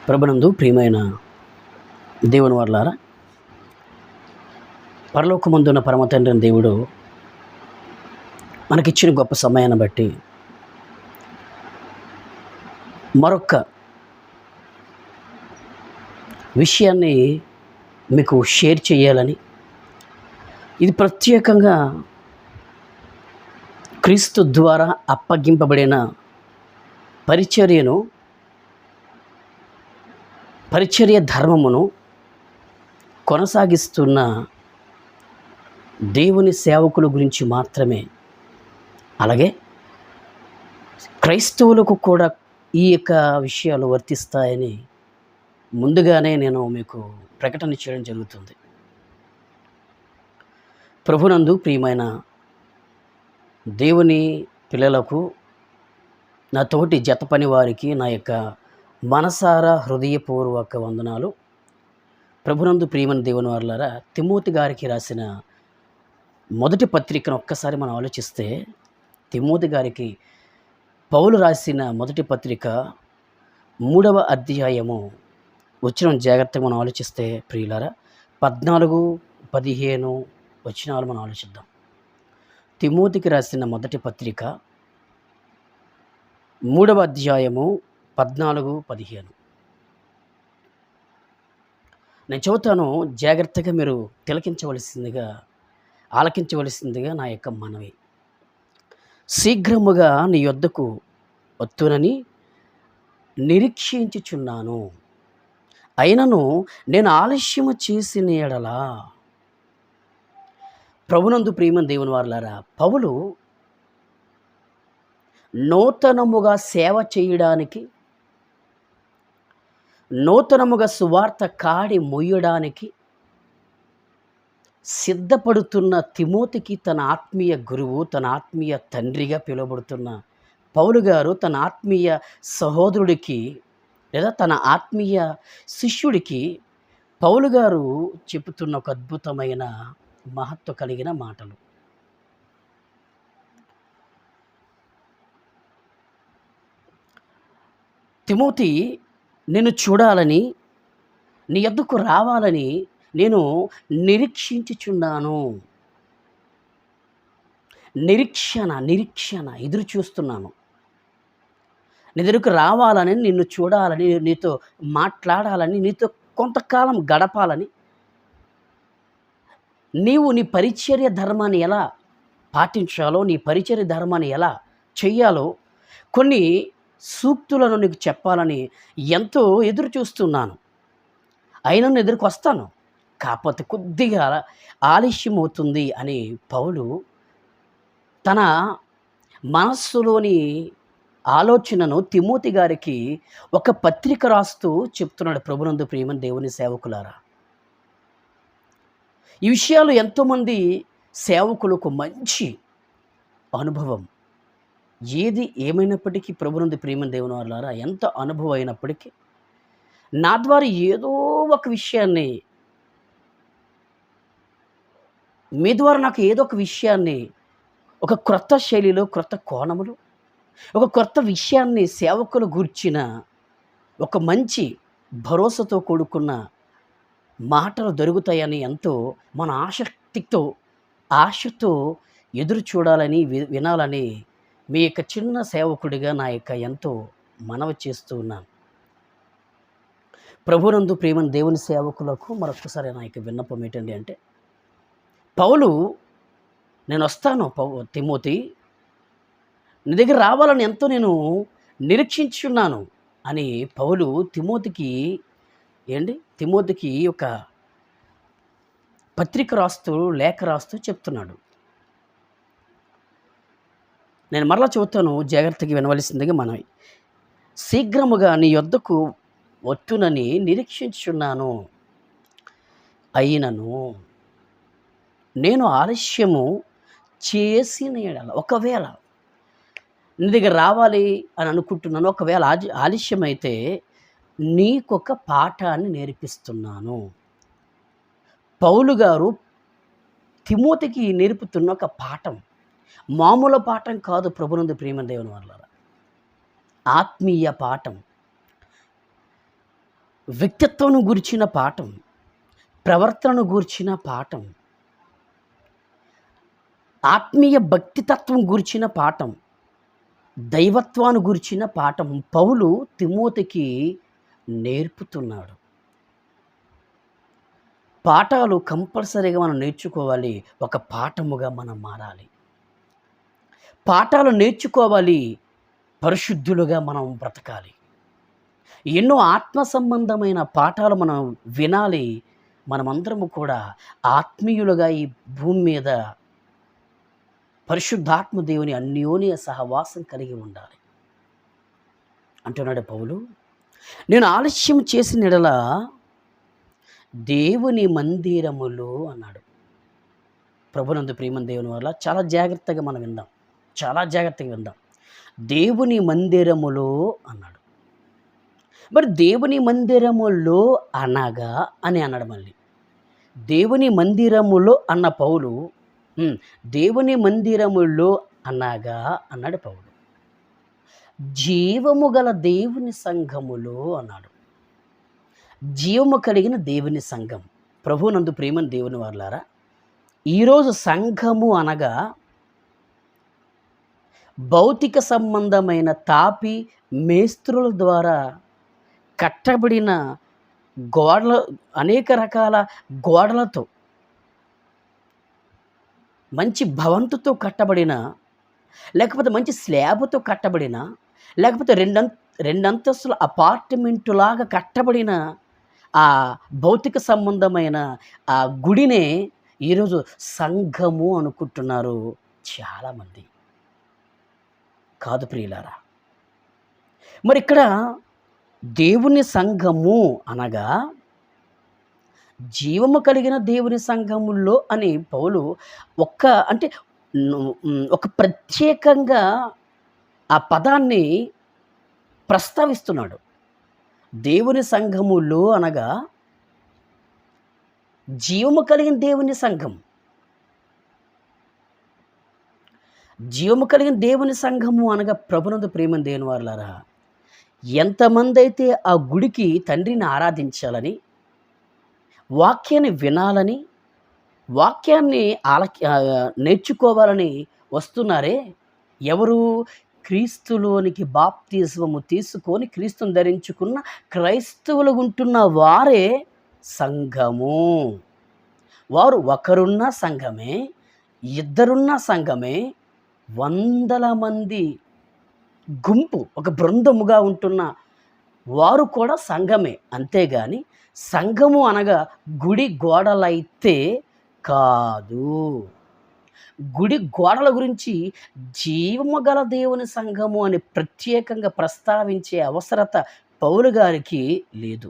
ప్రభునందు ప్రియమైన దేవుని వర్లారా, పరలోకమందున్న పరమ తండ్రి దేవుడు మనకిచ్చిన గొప్ప సమయాన్ని బట్టి మరొక విషయాన్ని మీకు షేర్ చేయాలని, ఇది ప్రత్యేకంగా క్రీస్తు ద్వారా అప్పగింపబడిన పరిచర్య ధర్మమును కొనసాగిస్తున్న దేవుని సేవకుల గురించి మాత్రమే, అలాగే క్రైస్తవులకు కూడా ఈ యొక్క విషయాలు వర్తిస్తాయని ముందుగానే నేను మీకు ప్రకటన చేయడం జరుగుతుంది. ప్రభునందు ప్రియమైన దేవుని పిల్లలకు, నా తోటి జత పని వారికి నా యొక్క మనసారా హృదయపూర్వక వందనాలు. ప్రభునందు ప్రియమైన దేవుని వారలారా, తిమోతి గారికి రాసిన మొదటి పత్రికను ఒక్కసారి మనం ఆలోచిస్తే, తిమోతి గారికి పౌలు రాసిన మొదటి పత్రిక 3వ అధ్యాయము వచనం జాగ్రత్తగా మనం ఆలోచిస్తే ప్రియులారా, 14-15 వచనాలు మనం ఆలోచిద్దాం. తిమోతికి రాసిన మొదటి పత్రిక 3వ అధ్యాయము 14-15 నేను చెబుతాను. జాగ్రత్తగా మీరు ఆలకించవలసిందిగా నా యొక్క మనవి. శీఘ్రముగా నీ యొద్దకు వత్తునని నిరీక్షించుచున్నాను, అయినను నేను ఆలస్యము చేసిన ఎడల. ప్రభునందు ప్రియమైన దేవుని వారలారా, పౌలు నూతనముగా సేవ చేయడానికి, నూతనముగా సువార్త కాడి మొయ్యడానికి సిద్ధపడుతున్న తిమోతికి, తన ఆత్మీయ గురువు, తన ఆత్మీయ తండ్రిగా పిలువబడుతున్న పౌలు గారు తన ఆత్మీయ సహోదరుడికి లేదా తన ఆత్మీయ శిష్యుడికి పౌలు గారు చెబుతున్న ఒక అద్భుతమైన మహత్వ కలిగిన మాటలు. తిమోతి, నిన్ను చూడాలని, నీ యొద్దకు రావాలని నేను నిరీక్షించుచున్నాను. నిరీక్షణ ఎదురు చూస్తున్నాను. నీ దగ్గరకు రావాలని, నిన్ను చూడాలని, నీతో మాట్లాడాలని, నీతో కొంతకాలం గడపాలని, నీవు నీ పరిచర్య ధర్మాన్ని ఎలా పాటించాలో, నీ పరిచర్య ధర్మాన్ని ఎలా చెయ్యాలో కొన్ని సూక్తులను నీకు చెప్పాలని ఎంతో ఎదురు చూస్తున్నాను. అయినా ఎదురుకు వస్తాను, కాకపోతే కొద్దిగా ఆలస్యం అవుతుంది అని పౌలు తన మనస్సులోని ఆలోచనను తిమోతి గారికి ఒక పత్రిక రాస్తూ చెప్తున్నాడు. ప్రభునందు ప్రియమైన దేవుని సేవకులారా, ఈ విషయాలు ఎంతోమంది సేవకులకు మంచి అనుభవం. ఏది ఏమైనప్పటికీ ప్రభునందు ప్రియమైన దేవుని వారలారా, ఎంత అనుభవం అయినప్పటికీ నా ద్వారా ఏదో ఒక విషయాన్ని, మీ ద్వారా నాకు ఏదో ఒక విషయాన్ని, ఒక క్రొత్త శైలిలో, క్రొత్త కోణములు, ఒక క్రొత్త విషయాన్ని సేవకులు గూర్చిన ఒక మంచి భరోసాతో కూడుకున్న మాటలు దొరుకుతాయని ఎంతో మన ఆశతో ఎదురు చూడాలని, వినాలని మీ యొక్క చిన్న సేవకుడిగా నా యొక్క ఎంతో మనవి చేస్తూ ఉన్నాను. ప్రభునందు ప్రియమైన దేవుని సేవకులకు మరొకసారి నా యొక్క విన్నపం ఏంటండి అంటే, పౌలు నేను వస్తాను తిమోతి, నీ దగ్గర రావాలని ఎంతో నేను నిరీక్షించున్నాను అని పౌలు తిమోతికి ఒక పత్రిక రాస్తూ, లేఖ రాస్తూ చెప్తున్నాడు. నేను మరలా చెబుతాను, జాగ్రత్తగా వినవలసిందిగా మనవి. శీఘ్రముగా నీ యొద్దకు వత్తునని నిరీక్షించున్నాను, అయినను నేను ఆలస్యము చేసిన ఎడల. ఒకవేళ నీ దగ్గర రావాలి అని అనుకుంటున్నాను, ఒకవేళ ఆలస్యమైతే నీకొక పాఠాన్ని నేర్పిస్తున్నాను. పౌలు గారు తిమోతికి నేర్పుతున్న ఒక పాఠం, మామూలు పాఠం కాదు. ప్రభునందు ప్రియమైన దేవుని వారలారా, ఆత్మీయ పాఠం. వ్యక్తిత్వం గురించిన పాఠం, ప్రవర్తనను గూర్చిన పాఠం, ఆత్మీయ భక్తితత్వం గురించిన పాఠం, దైవత్వాన్ని గురించిన పాఠం పౌలు తిమోతికి నేర్పుతున్నాడు. పాఠాలు కంపల్సరీగా మనం నేర్చుకోవాలి. ఒక పాఠముగా మనం మారాలి. పాఠాలు నేర్చుకోవాలి. పరిశుద్ధులుగా మనం బ్రతకాలి. ఎన్నో ఆత్మ సంబంధమైన పాఠాలు మనం వినాలి. మనమందరము కూడా ఆత్మీయులుగా ఈ భూమి మీద పరిశుద్ధాత్మ దేవుని అన్యోన్య సహవాసం కలిగి ఉండాలి అంటున్నాడు పౌలు. నేను ఆలస్యం చేసిన యెడల దేవుని మందిరములో అన్నాడు. ప్రభునందు ప్రియమైన దేవుని వల్ల చాలా జాగ్రత్తగా మనం విందాం. చాలా జాగ్రత్తగా విందాం. దేవుని మందిరములో అన్నాడు. మరి దేవుని మందిరములో అనగా అని అన్నాడు. మళ్ళీ దేవుని మందిరములో అన్న పౌలు దేవుని మందిరములో అనగా అన్నాడు పౌలు. జీవము గల దేవుని సంఘములో అన్నాడు. జీవము కలిగిన దేవుని సంఘం. ప్రభునందు ప్రియమైన దేవుని వారలారా, ఈరోజు సంఘము అనగా భౌతిక సంబంధమైన తాపి మేస్త్రుల ద్వారా కట్టబడిన గోడల, అనేక రకాల గోడలతో, మంచి భవంతుతో కట్టబడిన, లేకపోతే మంచి స్లాబ్తో కట్టబడిన, లేకపోతే రెండంతస్తుల అపార్ట్మెంటు లాగా కట్టబడిన ఆ భౌతిక సంబంధమైన ఆ గుడినే ఈరోజు సంఘము అనుకుంటున్నారు చాలామంది. కాదు ప్రియులారా. మరి ఇక్కడ దేవుని సంఘము అనగా జీవము కలిగిన దేవుని సంఘములో అని పౌలు ఒక ప్రత్యేకంగా ఆ పదాన్ని ప్రస్తావిస్తున్నాడు. దేవుని సంఘములో అనగా జీవము కలిగిన దేవుని సంఘం. జీవము కలిగిన దేవుని సంఘము అనగా ప్రభునందు ప్రేమ దేవుని వారలారా, ఎంతమంది అయితే ఆ గుడికి తండ్రిని ఆరాధించాలని, వాక్యాన్ని వినాలని, వాక్యాన్ని నేర్చుకోవాలని వస్తున్నారే, ఎవరు? క్రీస్తులోనికి బాప్తిస్మము తీసుకొని క్రీస్తుని ధరించుకున్న క్రైస్తవులు ఉంటున్న వారే సంఘము. వారు ఒకరున్న సంఘమే, ఇద్దరున్న సంఘమే, వందల మంది గుంపు, ఒక బృందముగా ఉంటున్న వారు కూడా సంఘమే. అంతేగాని సంఘము అనగా గుడి గోడలైతే కాదు. గుడి గోడల గురించి జీవము గల దేవుని సంఘము అని ప్రత్యేకంగా ప్రస్తావించే అవసరత పౌలు గారికి లేదు.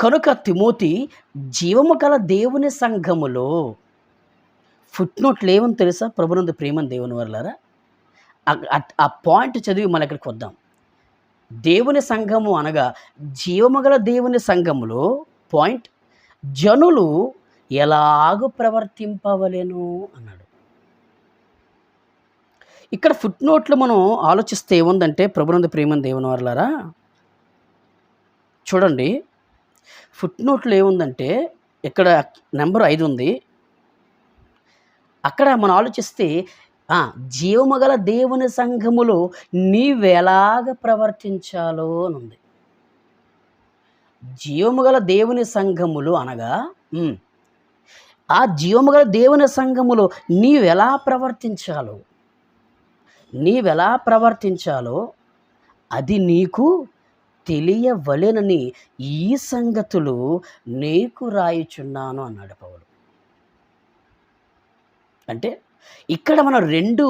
కనుక తిమోతి జీవము గల దేవుని సంఘములో, ఫుట్నోట్లు ఏమని తెలుసా ప్రభునందు ప్రేమని దేవుని వల్లారా? ఆ పాయింట్ చదివి మన ఇక్కడికి వద్దాం. దేవుని సంఘము అనగా జీవము గల దేవుని సంఘములో పాయింట్, జనులు ఎలాగూ ప్రవర్తింపవలెను అన్నాడు. ఇక్కడ ఫుట్నోట్లు మనం ఆలోచిస్తే ఏముందంటే ప్రభునందు ప్రేమని దేవుని వారలారా, చూడండి, ఫుట్నోట్లు ఏముందంటే ఇక్కడ నెంబర్ 5 ఉంది. అక్కడ మనం ఆలోచిస్తే జీవము గల దేవుని సంఘములో నీవెలాగ ప్రవర్తించాలో అని ఉంది. జీవము గల దేవుని సంఘములు అనగా ఆ జీవము గల దేవుని సంఘములో నీవెలా ప్రవర్తించాలో అది నీకు తెలియవలెనని ఈ సంగతులు నీకు రాయుచున్నాను అన్నాడు పౌలు. అంటే ఇక్కడ మనం 2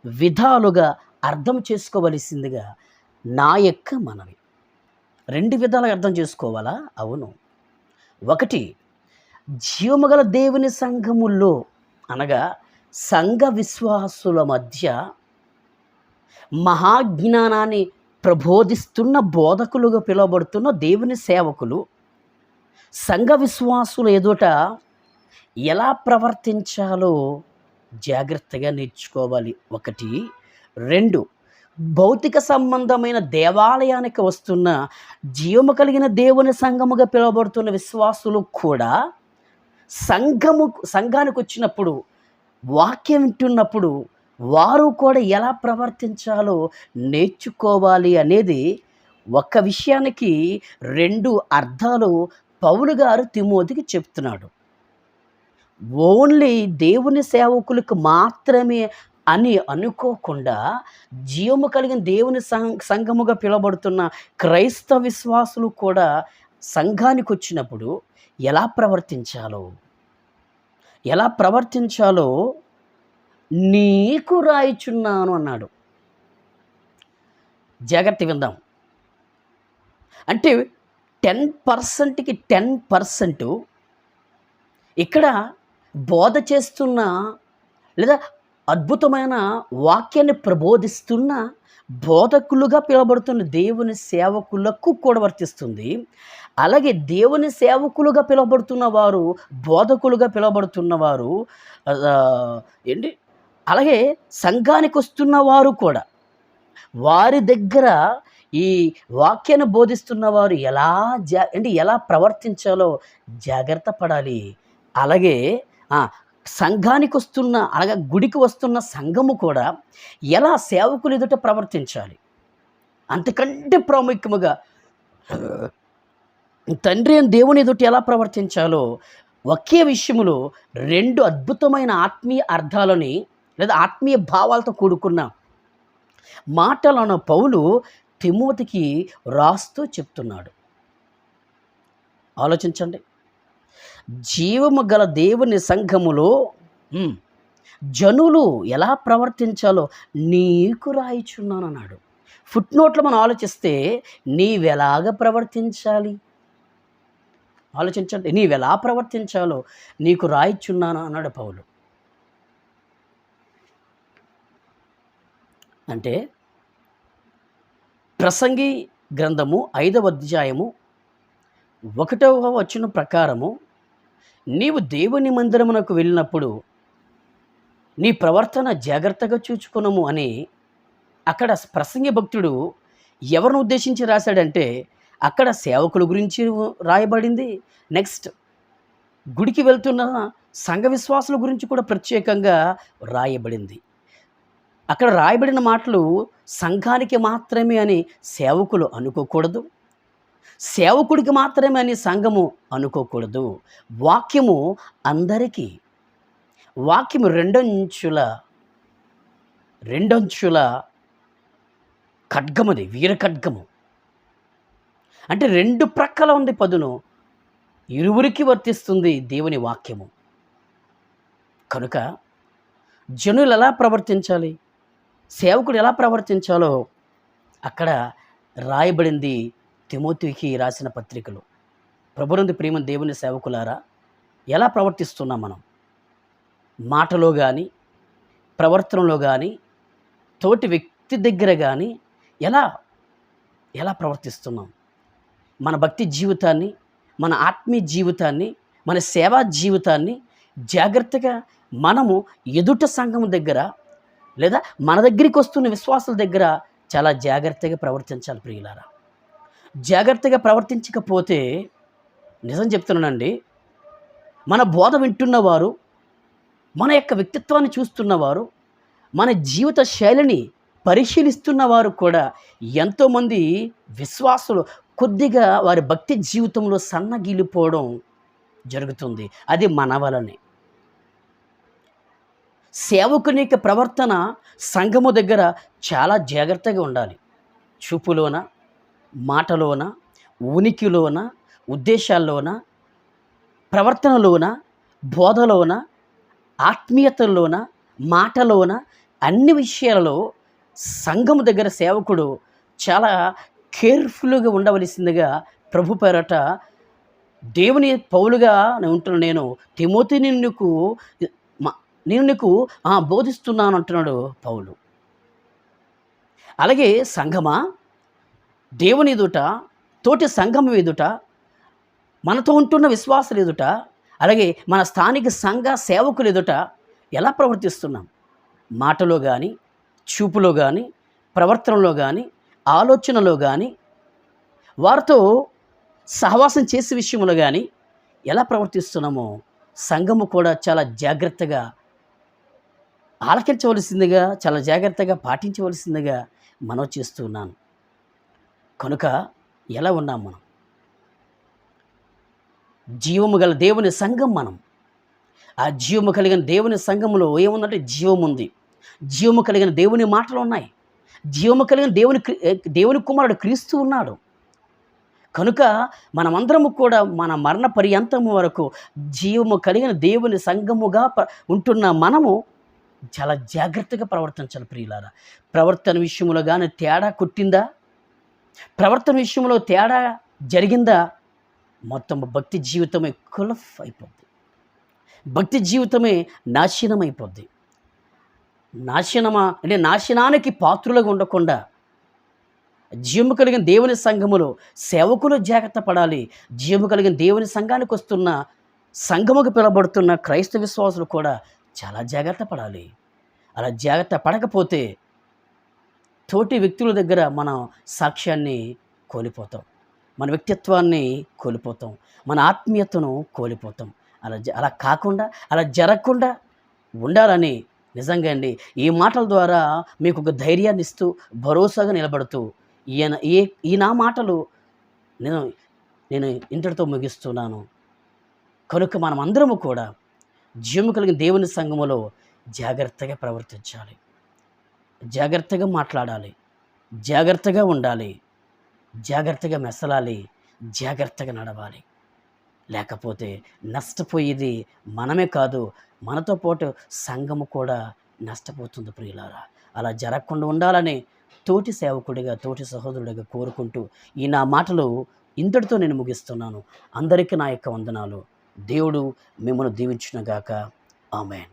విధాలుగా అర్థం చేసుకోవలసిందిగా నా యొక్క మనవి. 2 విధాలుగా అర్థం చేసుకోవాలా? అవును. 1, జీవము గల దేవుని సంఘముల్లో అనగా సంఘ విశ్వాసుల మధ్య మహాజ్ఞానాన్ని ప్రబోధిస్తున్న బోధకులుగా పిలువబడుతున్న దేవుని సేవకులు సంఘ విశ్వాసుల ఎదుట ఎలా ప్రవర్తించాలో జాగ్రత్తగా నేర్చుకోవాలి. 1, 2, భౌతిక సంబంధమైన దేవాలయానికి వస్తున్న జీవము కలిగిన దేవుని సంఘముగా పిలువబడుతున్న విశ్వాసులు కూడా సంఘానికి వచ్చినప్పుడు, వాక్యం వింటున్నప్పుడు వారు కూడా ఎలా ప్రవర్తించాలో నేర్చుకోవాలి అనేది ఒక్క విషయానికి 2 అర్థాలు పౌలు గారు తిమోతికి చెప్తున్నాడు. ఓన్లీ దేవుని సేవకులకు మాత్రమే అని అనుకోకుండా, జీవము కలిగిన దేవుని సంఘముగా పిలువబడుతున్న క్రైస్తవ విశ్వాసులు కూడా సంఘానికి వచ్చినప్పుడు ఎలా ప్రవర్తించాలో నీకు రాయిచున్నాను అన్నాడు. జాగ్రత్త విందాం. అంటే 10%కి 10% ఇక్కడ బోధ చేస్తున్న లేదా అద్భుతమైన వాక్యాన్ని ప్రబోధిస్తున్న బోధకులుగా పిలువబడుతున్న దేవుని సేవకులకు కూడా వర్తిస్తుంది. అలాగే దేవుని సేవకులుగా పిలువబడుతున్న వారు, బోధకులుగా పిలువబడుతున్న వారు ఏంటి, అలాగే సంఘానికి వస్తున్న వారు కూడా వారి దగ్గర ఈ వాక్యాన్ని బోధిస్తున్న వారు ఎలా ప్రవర్తించాలో జాగ్రత్త పడాలి. అలాగే సంఘానికి వస్తున్న, అలాగే గుడికి వస్తున్న సంఘము కూడా ఎలా సేవకులు ఎదుట ప్రవర్తించాలి. అంతకంటే ప్రాముఖ్యముగా తండ్రి అయిన దేవుని ఎదుట ఎలా ప్రవర్తించాలో ఒకే విషయములో 2 అద్భుతమైన ఆత్మీయ అర్థాలని లేదా ఆత్మీయ భావాలతో కూడుకున్న మాటలను పౌలు తిమోతికి రాస్తూ చెప్తున్నాడు. ఆలోచించండి. జీవము గల దేవుని సంఘములో జనులు ఎలా ప్రవర్తించాలో నీకు రాయిచున్నాను అన్నాడు. ఫుట్నోట్లో మనం ఆలోచిస్తే నీవెలాగ ప్రవర్తించాలి, ఆలోచించండి. నీవెలా ప్రవర్తించాలో నీకు రాయిచున్నాను అన్నాడు పౌలు. అంటే ప్రసంగి గ్రంథము 5వ అధ్యాయము 1వ వచనం ప్రకారము, నీవు దేవుని మందిరమునకు వెళ్ళినప్పుడు నీ ప్రవర్తన జాగ్రత్తగా చూచుకునము అని అక్కడ ప్రసంగి భక్తుడు ఎవరిని ఉద్దేశించి రాశాడంటే, అక్కడ సేవకుల గురించి రాయబడింది. నెక్స్ట్ గుడికి వెళ్తున్న సంఘ విశ్వాసుల గురించి కూడా ప్రత్యేకంగా రాయబడింది. అక్కడ రాయబడిన మాటలు సంఘానికి మాత్రమే అని సేవకులు అనుకోకూడదు, సేవకుడికి మాత్రమే అని సంఘము అనుకోకూడదు. వాక్యము అందరికీ. వాక్యము రెండంచుల ఖడ్గముది, వీర ఖడ్గము. అంటే 2 ప్రక్కల ఉంది పదును, ఇరువురికి వర్తిస్తుంది దేవుని వాక్యము. కనుక జనులు ఎలా ప్రవర్తించాలి, సేవకుడు ఎలా ప్రవర్తించాలో అక్కడ రాయబడింది. తిమోతికి రాసిన పత్రికలు. ప్రభునందు ప్రియమైన దేవుని సేవకులారా, ఎలా ప్రవర్తిస్తున్నాం మనం? మాటలో కానీ, ప్రవర్తనలో కానీ, తోటి వ్యక్తి దగ్గర కానీ ఎలా ప్రవర్తిస్తున్నాం? మన భక్తి జీవితాన్ని, మన ఆత్మీయ జీవితాన్ని, మన సేవా జీవితాన్ని జాగ్రత్తగా మనము ఎదుట సంఘం దగ్గర లేదా మన దగ్గరికి వస్తున్న విశ్వాసుల దగ్గర చాలా జాగ్రత్తగా ప్రవర్తించాలి ప్రియులారా. జాగ్రత్తగా ప్రవర్తించకపోతే, నిజం చెప్తున్నానండి, మన బోధ వింటున్నవారు, మన యొక్క వ్యక్తిత్వాన్ని చూస్తున్నవారు, మన జీవిత శైలిని పరిశీలిస్తున్నవారు కూడా ఎంతోమంది విశ్వాసులు కొద్దిగా వారి భక్తి జీవితంలో సన్నగిలిపోవడం జరుగుతుంది. అది మన వలనే. సేవకుని యొక్క ప్రవర్తన సంఘము దగ్గర చాలా జాగ్రత్తగా ఉండాలి. చూపులోన, మాటలోన, ఉనికిలోన, ఉద్దేశాల్లోన, ప్రవర్తనలోన, బోధలోన, ఆత్మీయతలోన, మాటలోన, అన్ని విషయాలలో సంఘము దగ్గర సేవకుడు చాలా కేర్ఫుల్గా ఉండవలసిందిగా ప్రభు పేరట దేవుని పౌలుగా ఉంటున్న నేను తిమోతిని నీకు బోధిస్తున్నాను అంటున్నాడు పౌలు. అలాగే సంఘమా, దేవుని ఎదుట, తోటి సంఘం ఎదుట, మనతో ఉంటున్న విశ్వాసుల ఎదుట, అలాగే మన స్థానిక సంఘ సేవకుల ఎదుట ఎలా ప్రవర్తిస్తున్నాం? మాటలో కానీ, చూపులో కానీ, ప్రవర్తనలో కానీ, ఆలోచనలో కానీ, వారితో సహవాసం చేసే విషయంలో కానీ ఎలా ప్రవర్తిస్తున్నామో సంఘము కూడా చాలా జాగ్రత్తగా ఆలకించవలసిందిగా, చాలా జాగ్రత్తగా పాటించవలసిందిగా మనవి చేస్తున్నాను. కనుక ఎలా ఉన్నాం మనం? జీవము గల దేవుని సంఘం మనం. ఆ జీవము కలిగిన దేవుని సంఘములో ఏముందంటే జీవం ఉంది. జీవము కలిగిన దేవుని మాటలు ఉన్నాయి. జీవము కలిగిన దేవుని కుమారుడు క్రీస్తు ఉన్నాడు. కనుక మనమందరము కూడా మన మరణ పర్యంతము వరకు జీవము కలిగిన దేవుని సంఘముగా ఉంటున్న మనము చాలా జాగ్రత్తగా ప్రవర్తించాలి ప్రియులారా. ప్రవర్తన విషయంలో కానీ తేడా కొట్టిందా, ప్రవర్తన విషయంలో తేడా జరిగిందా, మొత్తం భక్తి జీవితమే కులఫ్ అయిపోద్ది. భక్తి జీవితమే నాశనమైపోద్ది. అంటే నాశనానికి పాత్రులుగా ఉండకుండా జీవము కలిగిన దేవుని సంఘములో సేవకులు జాగ్రత్త పడాలి. జీవము కలిగిన దేవుని సంఘానికి వస్తున్న, సంఘముకు పిలబడుతున్న క్రైస్తవ విశ్వాసులు కూడా చాలా జాగ్రత్త పడాలి. అలా జాగ్రత్త పడకపోతే తోటి వ్యక్తుల దగ్గర మనం సాక్ష్యాన్ని కోల్పోతాం, మన వ్యక్తిత్వాన్ని కోల్పోతాం, మన ఆత్మీయతను కోల్పోతాం. అలా కాకుండా, అలా జరగకుండా ఉండాలని నిజంగా అండి ఈ మాటల ద్వారా మీకు ఒక ధైర్యాన్ని ఇస్తూ భరోసాగా నిలబడుతూ ఈ నా మాటలు నేను ఇంతటితో ముగిస్తున్నాను. కనుక మనం అందరము కూడా జీవము కలిగిన దేవుని సంఘములో జాగ్రత్తగా ప్రవర్తించాలి, జాగ్రత్తగా మాట్లాడాలి, జాగ్రత్తగా ఉండాలి, జాగ్రత్తగా మెసలాలి, జాగ్రత్తగా నడవాలి. లేకపోతే నష్టపోయేది మనమే కాదు, మనతో పాటు సంఘము కూడా నష్టపోతుంది ప్రియులారా. అలా జరగకుండా ఉండాలని తోటి సేవకుడిగా, తోటి సహోదరుడిగా కోరుకుంటూ ఈ నా మాటలు ఇంతటితో నేను ముగిస్తున్నాను. అందరికీ నా యొక్క వందనాలు. దేవుడు మిమ్మల్ని దీవించునుగాక. ఆమేన్.